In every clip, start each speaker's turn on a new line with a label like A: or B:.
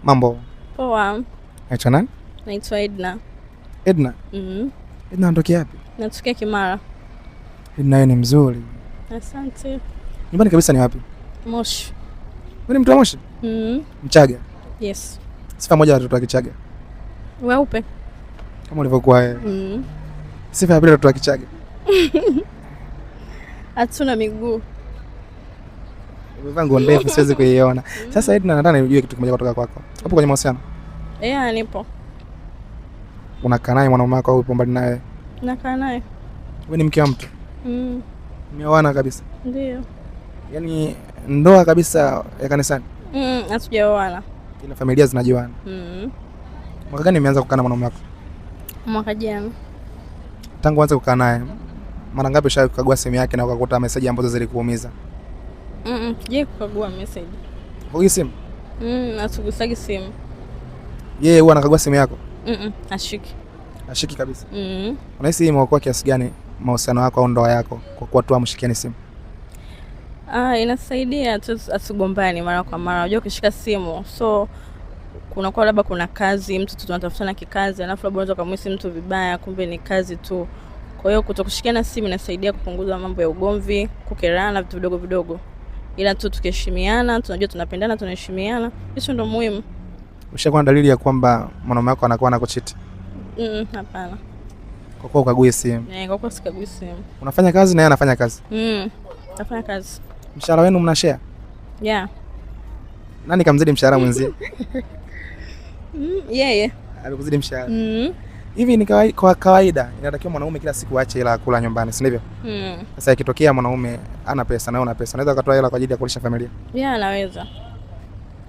A: Mambo.
B: Poa.
A: Naitwa nani?
B: Naitwa Edna.
A: Edna? Edna anatokea wapi?
B: Natokea Kimara.
A: Edna wewe ni mzuri.
B: Asante.
A: Nyumbani kabisa ni wapi?
B: Moshi.
A: Wewe ni mtu wa Moshi? Mchaga?
B: Yes.
A: Sifa moja watoto wa Kichaga.
B: Weupe.
A: Kama ulivyokuwa wewe. Sifa ya pili watoto wa Kichaga.
B: Hatuna miguu.
A: Umevaa nguo ndefu siwezi kuiona. Sasa Edna, nataka nijue kitu kimoja kutoka kwako. Hapo kwenye mahusiano?
B: Nipo.
A: Unakaa naye mwanaume wako au upo mbali naye?
B: Nakaa naye.
A: Wewe ni mke wa mtu? Mmeoana kabisa?
B: Ndio.
A: Yaani ndoa kabisa ya kanisani?
B: Hatujaoana.
A: Ila familia zinajuana. Mwaka gani umeanza kukaa na mwanaume wako?
B: Mwaka jana.
A: Tangu uanze kukaa naye, mara ngapi ushawahi kukagua simu yake na ukakuta message ambazo zilikuumiza?
B: Je, kukagua message?
A: Kwa simu?
B: Asugusagi simu.
A: Yeye huwa anakagua simu yako?
B: Ashiki.
A: Ashiki kabisa. Unahisi hii imeokoa kiasi gani mahusiano yako au ndoa yako kwa kuwa tu amshikiani simu?
B: Inasaidia tu asigombani mara kwa mara. Unajua ukishika simu, so kunakuwa labda kuna kazi, mtu tunatafutana kikazi, alafu labda unaweza kumwisi mtu vibaya, kumbe ni kazi tu. Kwa hiyo kutokushikiana simu inasaidia kupunguza mambo ya ugomvi, kukerana vitu vidogo vidogo. Ila tu tukiheshimiana, tunajua tunapendana, tunaheshimiana, hicho ndio muhimu.
A: Ushakuwa na dalili ya kwamba mwanaume wako anakuwa anakuchiti?
B: Hapana.
A: Kwa kuwa ukagui simu?
B: Kwa kuwa sikagui simu.
A: Unafanya kazi na yeye anafanya kazi?
B: Nafanya kazi.
A: Mshahara wenu mna share?
B: Yeah.
A: Nani kamzidi mshahara mwenzie?
B: Yeye.
A: Alikuzidi mshahara? Hivi ni kwa kawaida inatakiwa mwanaume kila siku aache hela kula nyumbani, si ndivyo? Sasa ikitokea mwanaume ana pesa na una pesa, anaweza kutoa hela kwa ajili ya kulisha familia?
B: Yeah, anaweza.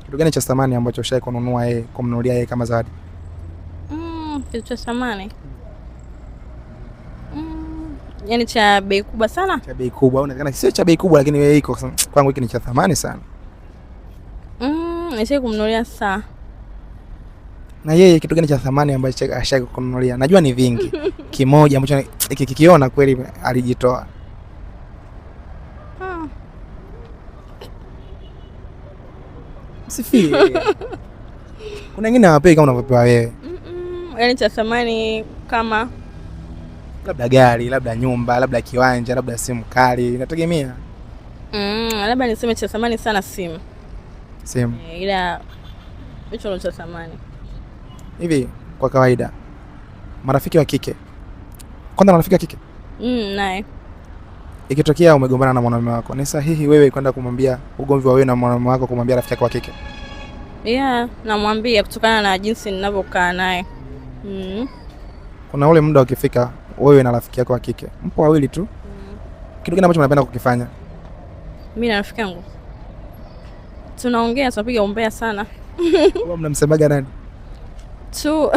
A: Kitu gani cha thamani ambacho ushawahi kununua yeye, kumnunulia yeye kama zawadi?
B: Kitu cha thamani. Yaani cha bei kubwa sana?
A: Cha bei kubwa, unaonekana sio cha bei kubwa lakini wewe iko kwangu hiki ni cha thamani sana.
B: Nishawahi kumnunulia saa.
A: Na yeye kitu gani cha thamani ambacho ashawahi kununulia? Najua ni vingi. Kimoja ambacho kikiona kweli alijitoa. Msifie. Kuna wengine hawapei kama unavyopewa wewe.
B: Yaani cha thamani kama
A: labda gari, labda nyumba, labda kiwanja, labda simu kali, inategemea.
B: Labda niseme cha thamani sana simu.
A: Simu.
B: Ila hicho ndio cha thamani.
A: Hivi kwa kawaida marafiki wa kike, kwanza marafiki wa kike
B: naye
A: ikitokea umegombana na mwanaume wako, ni sahihi wewe kwenda kumwambia ugomvi wa wewe na mwanaume wako kumwambia rafiki yako wa kike?
B: Yeah, namwambia kutokana na jinsi ninavyokaa naye.
A: Kuna ule muda ukifika wewe na rafiki yako wa kike mpo wawili tu, kitu gani ambacho unapenda kukifanya?
B: Mimi na rafiki yangu tunaongea, tunapiga umbea sana.
A: Wewe mnamsemaga nani?
B: Tu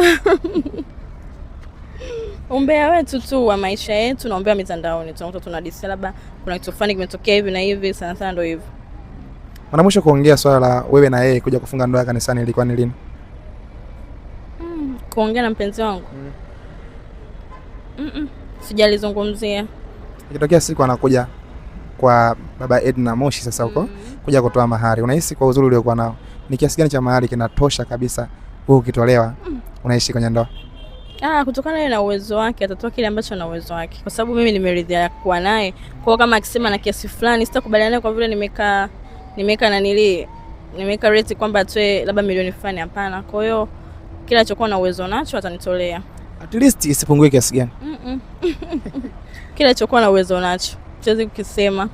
B: umbea wetu tu wa maisha yetu, naombea mitandaoni. Tunakuta tunadisi labda kuna kitu fulani kimetokea hivi na hivi, sana sana ndio hivyo.
A: Mara mwisho kuongea swala la wewe na yeye kuja kufunga ndoa kanisani ilikuwa ni lini?
B: Kuongea na mpenzi wangu? Sijalizungumzia.
A: Ikitokea siku anakuja kwa baba Edna Moshi sasa huko kuja kutoa mahari, unahisi kwa uzuri uliokuwa nao ni kiasi gani cha mahari kinatosha kabisa wewe ukitolewa unaishi kwenye ndoa?
B: Kutokana na uwezo wake atatoa kile ambacho ana uwezo wake, kwa sababu mimi nimeridhia kuwa naye. Kwa kama akisema na kiasi fulani sitakubaliana naye kwa vile nimeka rate kwamba atoe labda milioni fulani, hapana. Kwa hiyo kila alichokuwa na uwezo nacho atanitolea.
A: At least isipungue kiasi gani?
B: Kila alichokuwa na uwezo nacho, siwezi kukisema.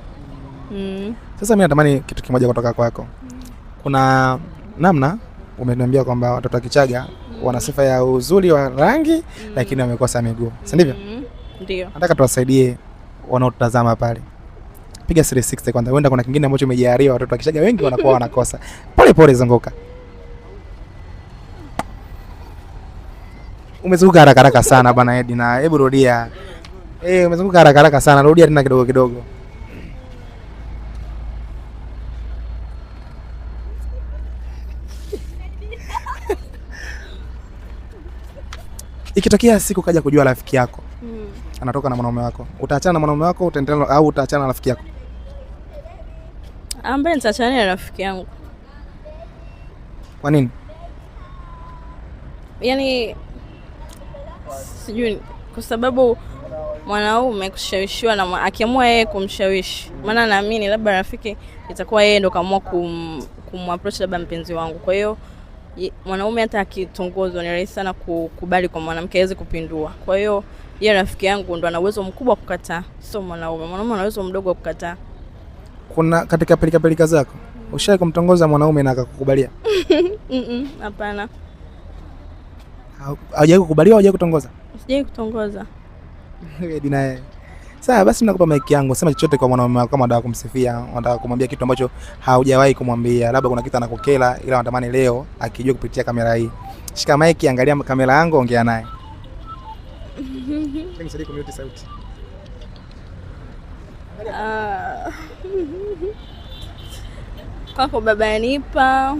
A: Sasa mimi natamani kitu kimoja kutoka kwako. Kuna namna umeniambia kwamba watoto wa Kichaga wana sifa ya uzuri wa rangi lakini wamekosa miguu, si ndivyo?
B: Ndio.
A: Nataka tuwasaidie wanaotazama pale. Piga 360 kwanza, huenda kuna kingine ambacho umejariwa watoto wa Kichaga wengi wanakuwa wanakosa. Pole pole zunguka. Umezunguka haraka haraka sana bwana Edna, hebu rudia. Umezunguka haraka haraka sana, rudia tena kidogo kidogo. Ikitokea siku kaja kujua rafiki yako anatoka na mwanaume wako, utaachana na mwanaume wako utaendelea au utaachana na rafiki yako?
B: Ambaye nitaachana na rafiki yangu.
A: Kwa nini?
B: yani sijui, kwa sababu mwanaume kushawishiwa na akiamua yeye kumshawishi, maana naamini labda rafiki itakuwa yeye ndo kaamua kumapproach labda mpenzi wangu. Kwa hiyo mwanaume hata akitongozwa ni rahisi sana kukubali kwa mwanamke aweze kupindua. Kwa hiyo yeye rafiki yangu ndo ana uwezo mkubwa wa kukataa, sio mwanaume. Mwanaume ana uwezo mdogo wa kukataa.
A: Kuna katika pelika zako ushawahi kumtongoza mwanaume na akakukubalia?
B: Hapana.
A: Haujawahi kukubaliwa, haujawahi kutongoza?
B: Sijawahi kutongoza.
A: Dinae. Sawa, basi nakupa mic yangu. Sema chochote kwa mwanaume wako kama unataka kumsifia, unataka kumwambia kitu ambacho haujawahi kumwambia. Labda kuna kitu anakukela ila unatamani leo akijua kupitia kamera hii. Shika mic, angalia kamera yangu, ongea naye. Nisaidie kumute sauti.
B: Kwako baba Anipa,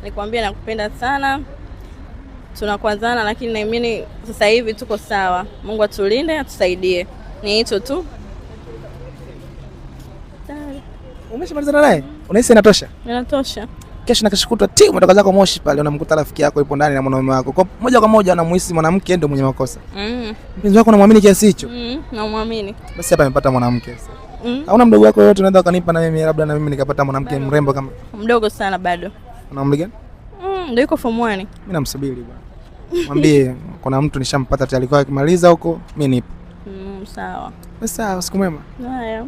B: nikwambia nakupenda sana. Tunakwazana lakini naamini sasa hivi tuko sawa. Mungu atulinde, atusaidie. Ni hicho tu.
A: Umeshamalizana naye? Unahisi inatosha?
B: Inatosha.
A: Kesho na kesho kutwa umetoka zako Moshi pale, unamkuta rafiki yako yupo ndani na mwanaume wako. Kwa moja kwa moja anamuhisi mwanamke ndio mwenye makosa. Mpenzi wako unamwamini kiasi hicho?
B: Namuamini.
A: Basi hapa amepata mwanamke sasa. Hauna mdogo wako yote unaweza kanipa na mimi, labda na mimi nikapata mwanamke mrembo kama?
B: Mdogo sana bado.
A: Una umri gani?
B: Ndio yuko form 1. Mimi
A: namsubiri bwana. Mwambie kuna mtu nishampata tayari, kwa akimaliza huko mimi nipo.
B: Sawa.
A: Sawa, usiku mwema.
B: Haya.